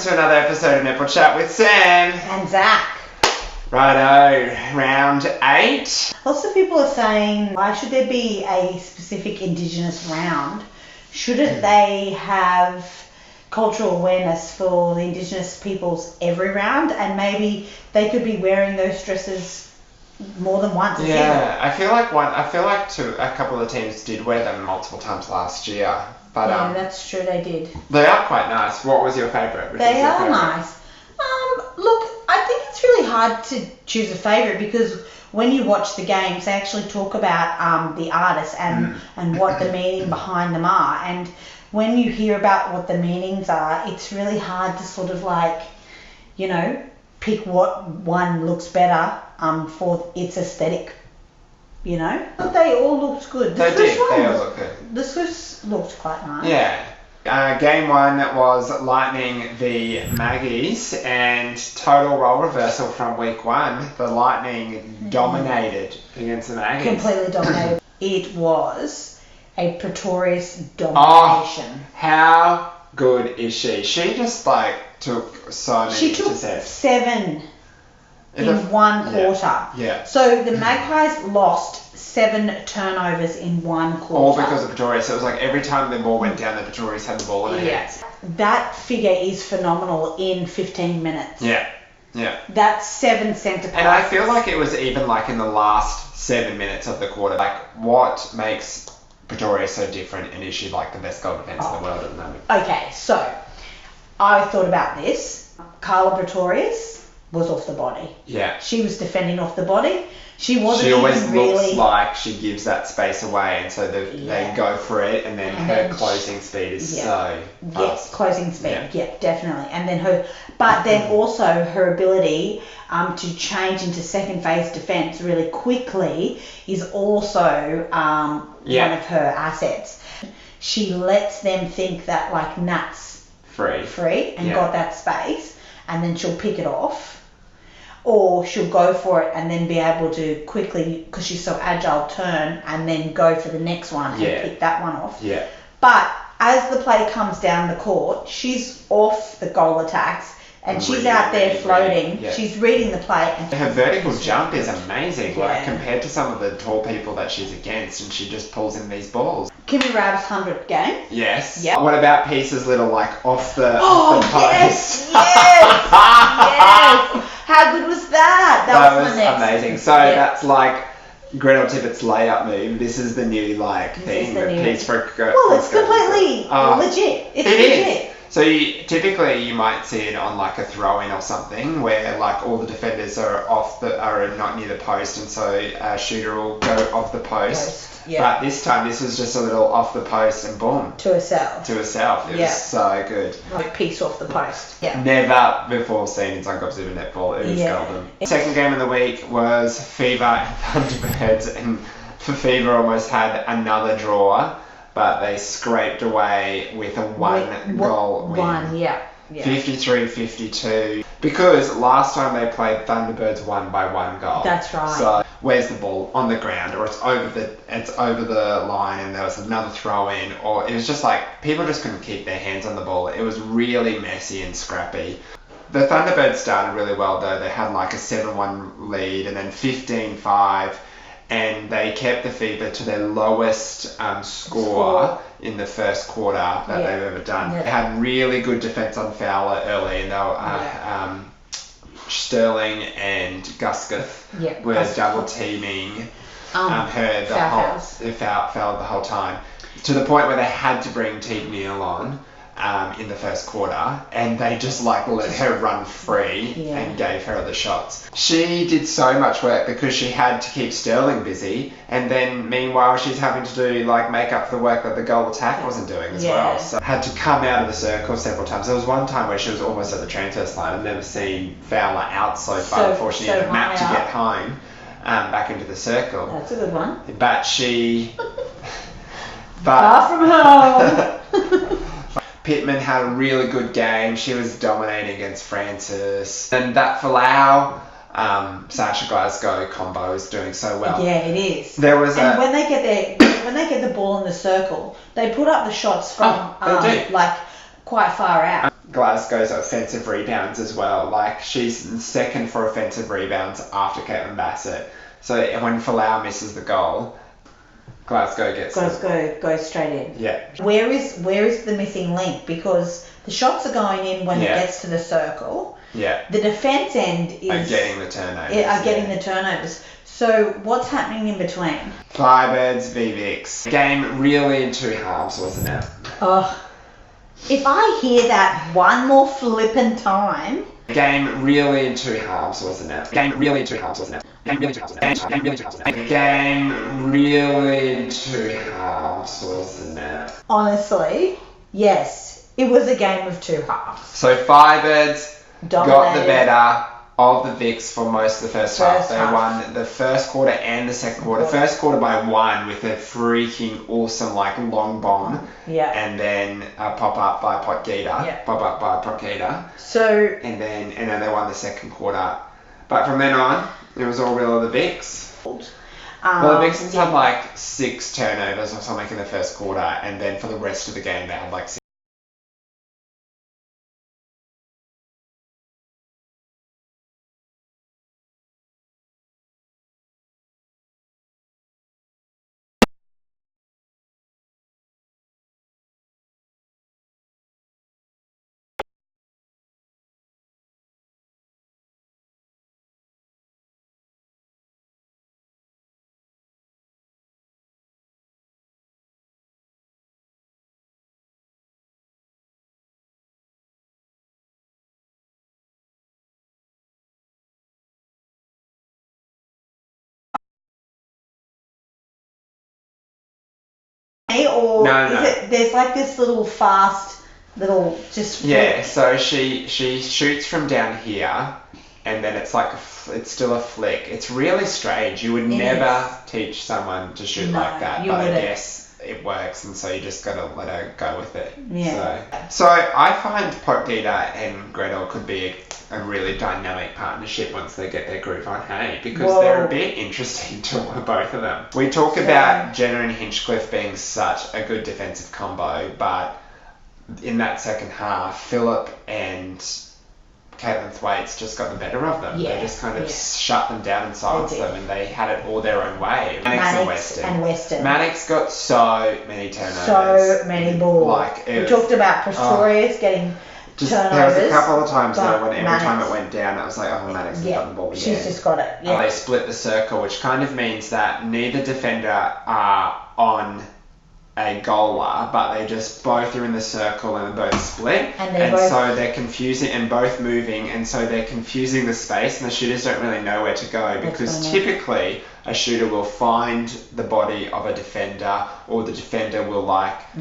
to another episode of Netball Chat with Sam. And Zach. Righto, round 8. Lots of people are saying, why should there be a specific Indigenous round? Shouldn't they have cultural awareness for the Indigenous peoples every round? And maybe they could be wearing those dresses more than once a season. Yeah, I feel like a couple of the teams did wear them multiple times last year. But yeah, that's true, they did. They are quite nice. What was your favourite? They are nice. Look, I think it's really hard to choose a favourite because when you watch the games, they actually talk about the artists and what the meaning behind them are. And when you hear about what the meanings are, it's really hard to sort of pick what one looks better for its aesthetic. But they all looked good. They did. They all looked good. The Swifts looked quite nice. Yeah. Game 1 was Lightning v Magpies, and total role reversal from week 1. The Lightning dominated against the Magpies. Completely dominated. It was a Pretorius domination. Oh, how good is she? She just took so many She took intercepts. 7 in one quarter. Yeah. So the Magpies lost 7 turnovers in one quarter. All because of Pretorius. So it was like every time the ball went down, the Pretorius had the ball in their hands. That figure is phenomenal in 15 minutes. Yeah. Yeah. That's 7 centre passes. And I feel like it was even in the last 7 minutes of the quarter. What makes Pretorius so different, and is she the best goal defence in the world at the moment? Okay, so I thought about this. Carla Pretorius was off the body. Yeah. She was defending off the body. She wasn't She always even really... looks like she gives that space away, and so they go for it, and then her closing speed is so fast. Yes, closing speed, yeah, definitely. And then also her ability to change into second phase defence really quickly is also one of her assets. She lets them think that Nat's free and got that space, and then she'll pick it off. Or she'll go for it and then be able to quickly, because she's so agile, turn and then go for the next one and pick that one off. Yeah. But as the play comes down the court, she's off the goal attacks and she's out there floating. Yeah. She's reading the play. And her vertical jump is amazing, compared to some of the tall people that she's against, and she just pulls in these balls. Kimmy Rabb's 100th game. Yes. Yep. What about Peace's little off the post? Yes. How good was that? That was amazing. So that's Gretel Tippett's layup move. This is the new thing that Peace for. Well, it's completely legit. It's legit. So typically you might see it on a throw-in or something where all the defenders are not near the post, and so a shooter will go off the post. But this time this was just a little off the post and boom. To herself. It was so good. Piece off the post. Yeah. Never before seen in Suncorp Super Netball. It was golden. Second game of the week was Fever and Thunderbirds, and for Fever almost had another draw, but they scraped away with a one-goal win. 53-52. Because last time they played, Thunderbirds won by 1 goal. That's right. So where's the ball? On the ground, or it's over the line, and there was another throw in, or it was just people just couldn't keep their hands on the ball. It was really messy and scrappy. The Thunderbirds started really well though. They had a 7-1 lead and then 15-5. And they kept the Fever to their lowest score in the first quarter that they've ever done. They had really good defence on Fowler early, and they were Sterling and Gusketh were double teaming her Fowler the whole time, to the point where they had to bring Teague Neal on in the first quarter, and they just let her run free and gave her the shots. She did so much work because she had to keep Sterling busy, and then meanwhile she's having to do make up for the work that the goal attack wasn't doing as well. So had to come out of the circle several times. There was one time where she was almost at the transfer line. I've never seen Fowler out so far before she needed a map to get home back into the circle. That's a good one. But she far from home. Pittman had a really good game. She was dominating against Francis. And that Falau, Sasha Glasgow combo is doing so well. Yeah, it is. When they get the ball in the circle, they put up the shots from quite far out. Glasgow's offensive rebounds as well. Like, she's second for offensive rebounds after Caitlin Bassett. So when Folau misses the goal, Glasgow goes straight in. Yeah. Where is the missing link? Because the shots are going in when it gets to the circle. Yeah. The defence end is getting the turnovers. The turnovers. So what's happening in between? Firebirds v Vix. Game really in two halves, wasn't it? Oh, if I hear that one more flippin' time. Game really in two halves, wasn't it? Game really in two halves, wasn't it? Game really in two halves, wasn't it? Game really in two halves, wasn't it? Game really in two halves, wasn't it? Honestly, yes. It was a game of two halves. So Firebirds got the Dominated. better of the Vix for most of the first half. They half. won the first quarter and the second quarter. First quarter by 1 with a freaking awesome long bomb. Yeah. And then a pop up by Potgieter. Yeah. Pop up by Potgieter. So. And then they won the second quarter. But from then on, it was all real of the Vix. Well, the Vixens had 6 turnovers or something in the first quarter, and then for the rest of the game they had 6. Or No. there's this little fast little just Yeah, so she shoots from down here, and then it's it's still a flick. It's really strange. You would never teach someone to shoot like that, but I guess it works, and so you just gotta let her go with it. Yeah. So I find Potgieter and Gretel could be a really dynamic partnership once they get their groove on, hey? Because they're a bit interesting to both of them. We talk about Jenna and Hinchcliffe being such a good defensive combo, but in that second half, Phillip and Caitlin Thwaites just got the better of them. They just kind of shut them down and silenced them, and they had it all their own way. Mannix and Weston. Mannix got so many turnovers. So many balls. We talked about Pretorius getting turnovers. There was a couple of times though when every time it went down, it was Mannix has got the ball again. She's just got it. And they split the circle, which kind of means that neither defender are on a goaler, but they just both are in the circle and both split, and so they're confusing and both moving, and so they're confusing the space, and the shooters don't really know where to go, because typically a shooter will find the body of a defender, or the defender will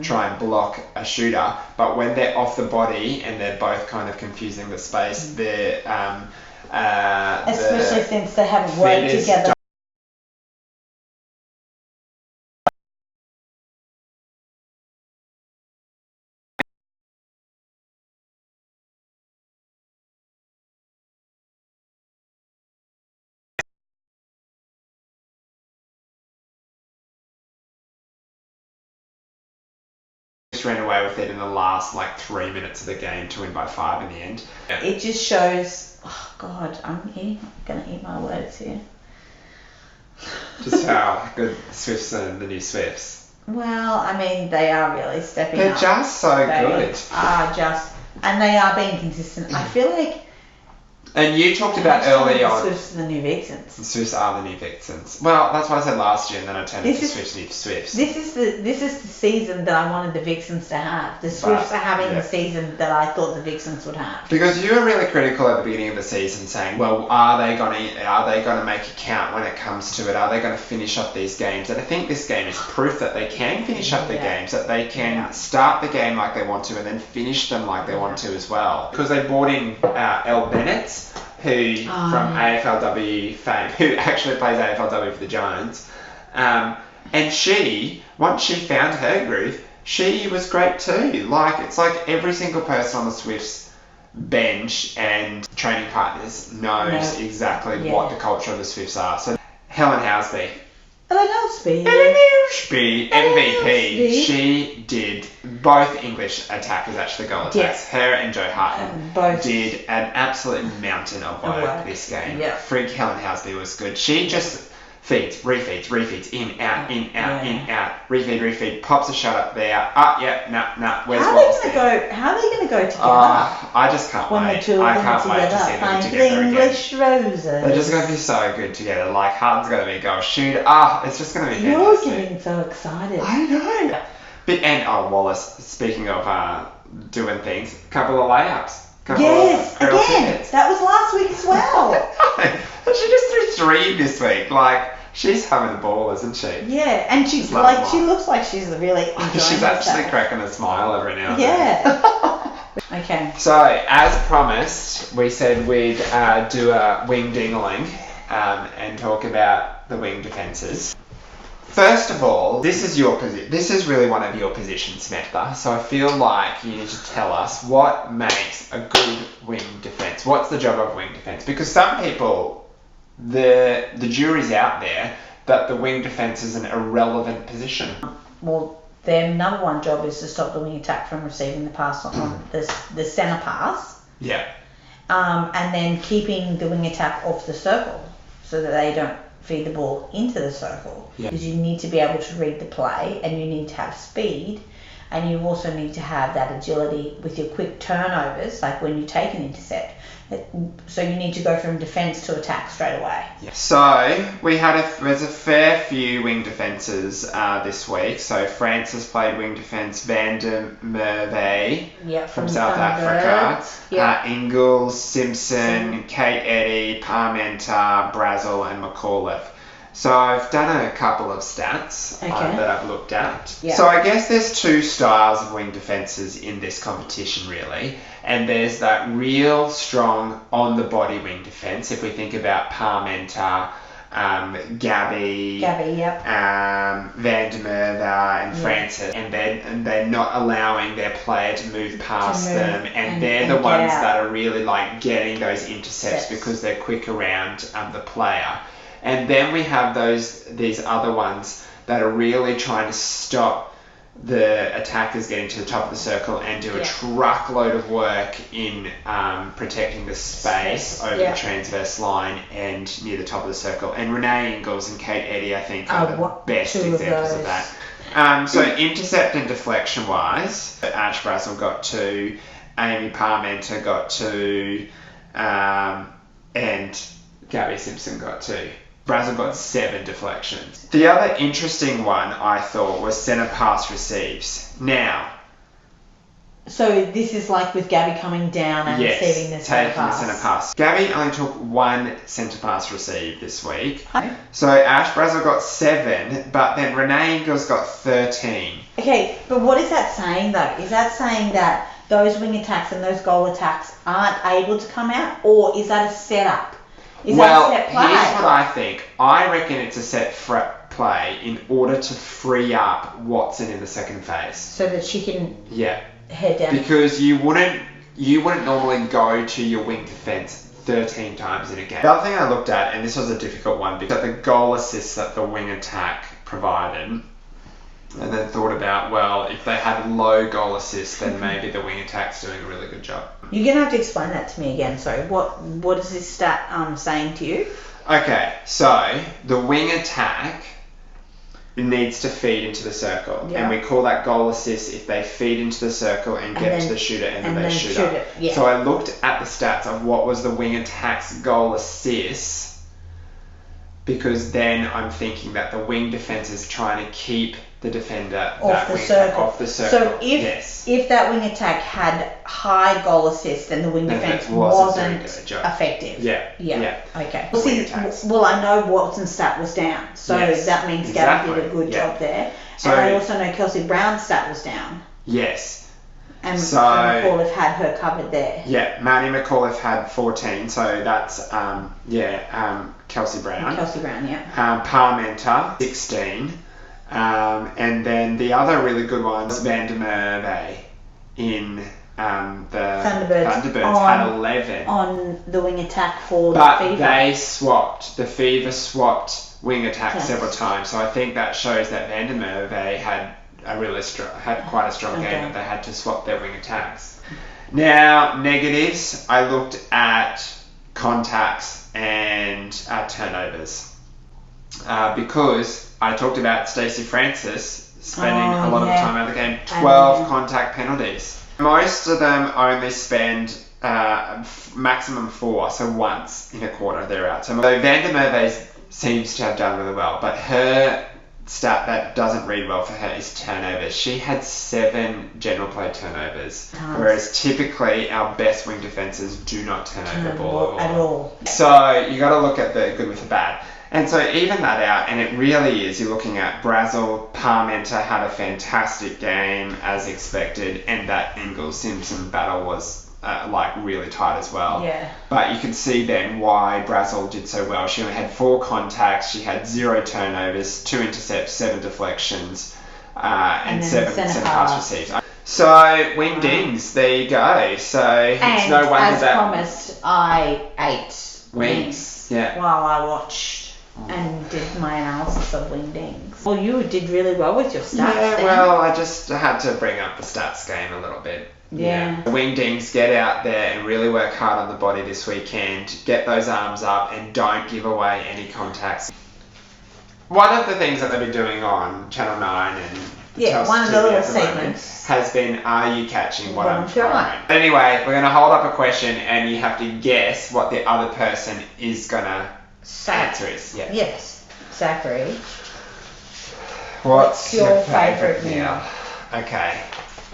try and block a shooter, but when they're off the body and they're both kind of confusing the space, they're especially since they haven't worked together. Ran away with it in the last 3 minutes of the game to win by 5 in the end. It just shows, oh God, I'm gonna eat my words here. Just how good Swifts and the new Swifts. Well, I mean, they are really stepping up. They're just so good. And they are being consistent. I feel like. And you talked about early on. The Swifts are the new Vixens. The Swifts are the new Vixens. Well, that's what I said last year, and then I turned into Swifts new Swifts. This is the season that I wanted the Vixens to have. The Swifts are having the season that I thought the Vixens would have. Because you were really critical at the beginning of the season, saying, "Well, are they gonna make it count when it comes to it? Are they gonna finish up these games?" And I think this game is proof that they can finish up the games, that they can start the game like they want to, and then finish them like they want to as well. Because they brought in Elle Bennett, who from AFLW fame, who actually plays AFLW for the Giants, and she, once she found her groove, she was great too. It's like every single person on the Swifts bench and training partners knows exactly what the culture of the Swifts are. So Helen Housby, Eleanor Speed. MVP. She did both English attackers, actually goal attacks. Yes. Her and Jo Harton both did an absolute mountain of work this game. Yeah. Freak Helen Housley was good. She just feeds, refeeds, in, out, in, out, refeed, pops a shot up there. Where's Wallace there? How are they gonna go together? I just can't when wait. The two I of them can't wait to see them playing together the English again. roses. They're just going to be so good together. Like, Harden's going to be a goal shooter. It's just going to be You're fantastic. getting so excited. I know. Wallace, speaking of doing things, a couple of layups. Yes, again. That was last week as well. She just threw 3 this week. Like, she's having the ball, isn't she? Yeah, and she looks like she's really enjoying She's actually herself. cracking a smile every now and then. Yeah. Okay. So, as promised, we said we'd do a wing-dingaling and talk about the wing defences. First of all, this is your This is really one of your positions, Samantha. So I feel like you need to tell us what makes a good wing defence. What's the job of wing defence? Because some people, the jury's out there that the wing defence is an irrelevant position. Well, their number one job is to stop the wing attack from receiving the pass on the centre pass. Yeah. And then keeping the wing attack off the circle so that they don't feed the ball into the circle. Yeah. Because you need to be able to read the play and you need to have speed and you also need to have that agility with your quick turnovers, like when you take an intercept. So you need to go from defence to attack straight away. Yeah. So there's a fair few wing defences this week. So Francis played wing defence, Van der Merwe from South Africa, Ingalls, Simpson, Kate Eddy, Parmenter, Brazel and McAuliffe. So I've done a couple of stats that I've looked at. Yep. So I guess there's 2 styles of wing defences in this competition really. And there's that real strong on-the-body wing defence. If we think about Parmenter, Gabby, Van der Merwe and Francis. And they're not allowing their player to move past them. And they're the ones that are really like getting those intercepts because they're quick around the player. And then we have these other ones that are really trying to stop the attackers getting to the top of the circle and do a truckload of work in protecting the space over the transverse line and near the top of the circle. And Renee Ingalls and Kate Eddy, I think, are the best examples of that. So intercept and deflection wise, Ash Brazel got 2, Amy Parmenter got 2, and Gabby Simpson got 2. Brazel got 7 deflections. The other interesting one I thought was centre pass receives. Now, so this is like with Gabby coming down and receiving the centre pass. The centre pass. Gabby only took 1 centre pass receive this week. So Ash Brazel got 7, but then Renee Ingalls got 13. Okay, but what is that saying though? Is that saying that those wing attacks and those goal attacks aren't able to come out, or is that a setup? Is that a set play? Here's what I think. I reckon it's a set play in order to free up Watson in the second phase. So that she can head down. Because you wouldn't normally go to your wing defence 13 times in a game. The other thing I looked at, and this was a difficult one, because the goal assists that the wing attack provided, and then thought about, well, if they had low goal assists, then maybe the wing attack's doing a really good job. You're going to have to explain that to me again. Sorry, what is this stat saying to you? Okay, so the wing attack needs to feed into the circle. And we call that goal assist if they feed into the circle and get to the shooter and then they shoot up. So I looked at the stats of what was the wing attack's goal assist, because then I'm thinking that the wing defence is trying to keep the defender off the circle. So if that wing attack had high goal assist, then the wing defence wasn't effective. Yeah. Okay. Well, I know Watson's stat was down, so that means Gabby did a good job there. So, and I also know Kelsey Brown's stat was down. Yes. And so McAuliffe had her covered there. Yeah, Maddie McAuliffe had 14, so that's Kelsey Brown. Parmenter 16. And then the other really good one was Van der Merwe in the Thunderbirds had 11. On the wing attack for but the Fever. The Fever swapped wing attack Yes. several times. So I think that shows that Van der Merwe had quite a strong game, that they had to swap their wing attacks. Now, negatives, I looked at contacts and turnovers. Because I talked about Stacey Francis spending a lot of time out of the game, 12 contact penalties. Most of them only spend maximum 4, so once in a quarter they're out. So Van der Merwe seems to have done really well, but her stat that doesn't read well for her is turnovers. She had 7 general play turnovers, whereas typically our best wing defences do not turn over the ball at all. So you got to look at the good with the bad. And so even that out, and it really is, you're looking at Brazel, Parmenter had a fantastic game as expected, and that Ingles-Simpson battle was really tight as well. Yeah. But you can see then why Brazel did so well. She only had 4 contacts, she had 0 turnovers, 2 intercepts, 7 deflections, and 7 centre pass received. So wingdings, there you go. So it's no wonder as that promised, I ate wings. Yeah. While I watched and did my analysis of wingdings. Well, you did really well with your stats. Yeah, then. well, I just had to bring up the stats game a little bit. Yeah. The wingdings, get out there and really work hard on the body this weekend. Get those arms up and don't give away any contacts. One of the things that they've been doing on Channel 9 and one of the little segments has been, are you catching what I'm throwing? Anyway, we're going to hold up a question and you have to guess what the other person is going to answer is. Yeah. Yes. Zachary. What's your favourite meal? Okay.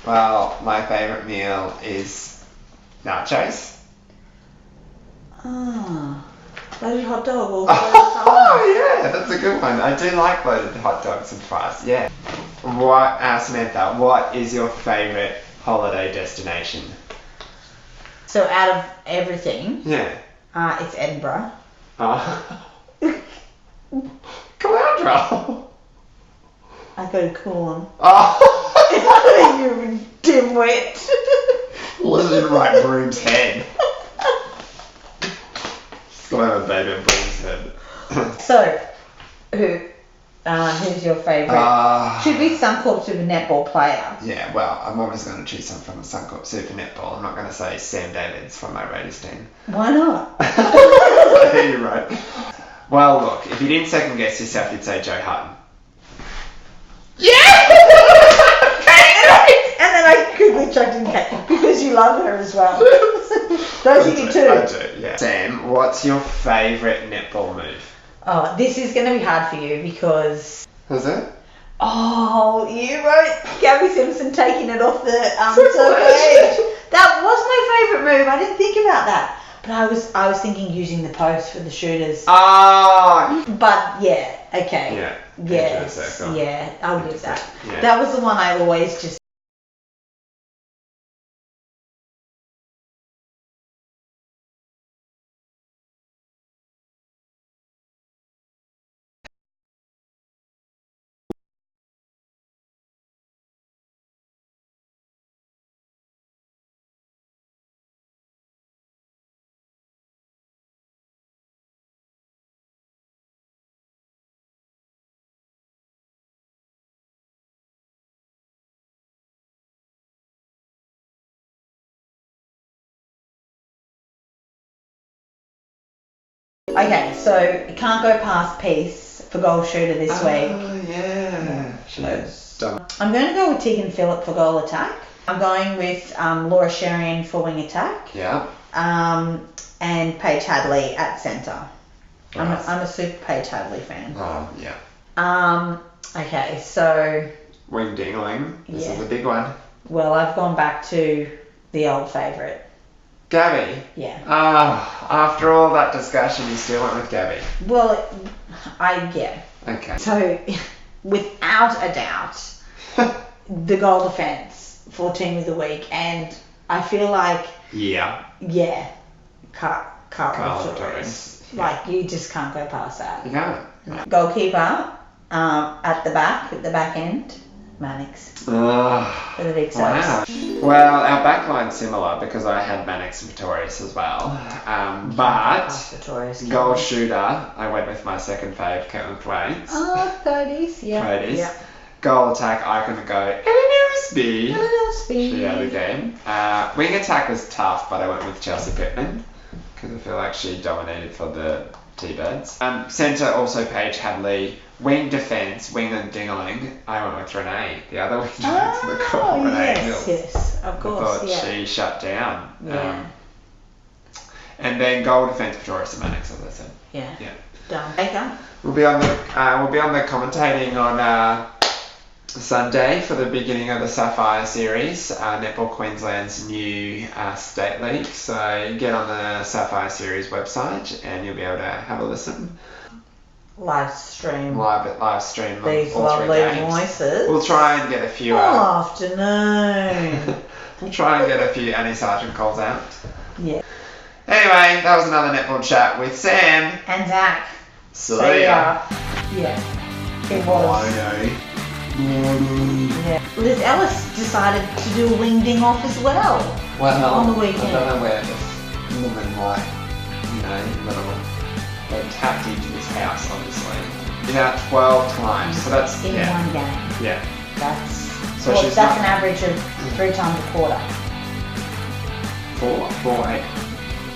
Well, my favourite meal is nachos. Loaded hot dog or Oh, yeah, that's a good one. I do like loaded hot dogs and fries, yeah. Samantha, what is your favourite holiday destination? So out of everything, Yeah. it's Edinburgh. Caloundra. I go to Coolum. You dimwit. Living right Broom's head. Still have a baby in Broom's head. So, who's your favourite? Should be Suncorp Super Netball player. Yeah, well, I'm obviously going to choose someone from the Suncorp Super Netball. I'm not going to say Sam Davids from my Raiders team. Why not? You're right. Well, look, if you didn't second guess yourself, you'd say Joe Hutton. Yeah! And then I quickly chucked in Kate because you love her as well. Don't you do too? I do, yeah. Sam, what's your favourite netball move? Oh, this is going to be hard for you because... Was it? Oh, you wrote Gabby Simpson taking it off the circle edge. That was my favourite move. I didn't think about that. But I was thinking using the post for the shooters. But yeah, okay. Yeah. Yes. Yeah, I'll use that. Yeah. That was the one I always just... Okay, so you can't go past Peace for goal shooter this week. Oh, yeah. I'm going to go with Tegan Phillip for goal attack. I'm going with Laura Sherian for wing attack. Yeah. And Paige Hadley at centre. Right. I'm a super Paige Hadley fan. Oh, yeah. Okay, so... Wingdingaling. This is a big one. Well, I've gone back to the old favourite. Gabby? Yeah. After all that discussion, you still went with Gabby? Well, yeah. Okay. So, without a doubt, the goal defence for Team of the Week, and I feel like... Yeah. Yeah. Carl Torres. Like, you just can't go past that. You can't. Goalkeeper, at the back end, Mannix Oh, for the Vixens. wow. Well, our backline's similar because I had Mannix and Pretorius as well. But goal shooter, I went with my second fave, Caitlin Thwaites. Oh, Thwaites, yeah. Thwaites. Yeah. Goal attack, I can go Ellen Speed. She had a game. Wing attack was tough, but I went with Chelsea Pittman because I feel like she dominated for the T-Birds. Centre also Paige Hadley. Wing defence, wingdingaling. I went with Renee, the other wing defence in the call. Renee Mills. Yes, of course. I thought she shut down. Yeah. And then goal defence, Pretorius and Mannix, as I said. Yeah. Yeah. Done. Baker. We'll be on the commentating on Sunday for the beginning of the Sapphire Series, Netball Queensland's new state league. So get on the Sapphire Series website and you'll be able to have a listen. Live stream. Live stream. These all three lovely games. voices. We'll try and get a few. All afternoon. We'll try and get a few Annie Sargent calls out. Yeah. Anyway, that was another netball chat with Sam And Zach. See ya. Yeah. It was. Yeah. Liz Ellis decided to do a wing ding off as well. Well, on the weekend. I don't know where this woman they tapped into his house, obviously. About 12 times. So that's In one game. Yeah. That's So she's that's not- an average of 3 times a quarter. 4, 8.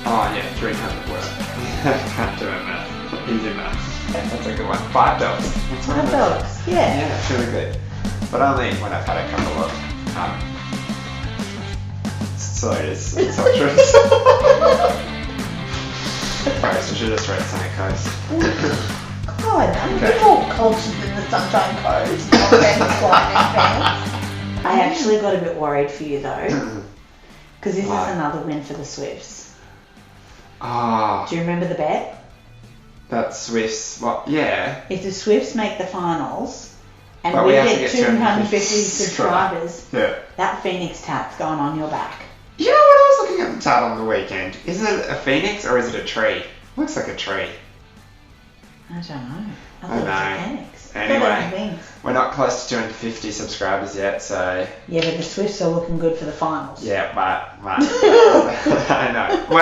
Oh yeah, 3 times a quarter. Can't do it, math. Easy math. Yeah, that's a good one. $5. $5. Yeah. Yeah, it's really good. But only when I've had a couple of sodas and soft drinks. Coast, I should have just read Sunny Coast. God, I'm a bit more cultured than the Sunshine Coast. I actually got a bit worried for you though, because this is Why? another win for the Swifts. Ah, Do you remember the bet? that Swifts. What? Yeah. If the Swifts make the finals and But we we have to get get 250 subscribers. subscribers, Yeah. that Phoenix tap's going on your back. You know what? I was looking at the title on the weekend. Is it a phoenix or is it a tree? Looks like a tree. I don't know. I I thought it was a know. Phoenix. Anyway. I thought it was wings. We're not close to 250 subscribers yet, so Yeah, but the Swifts are looking good for the finals. yeah, but I know. Well,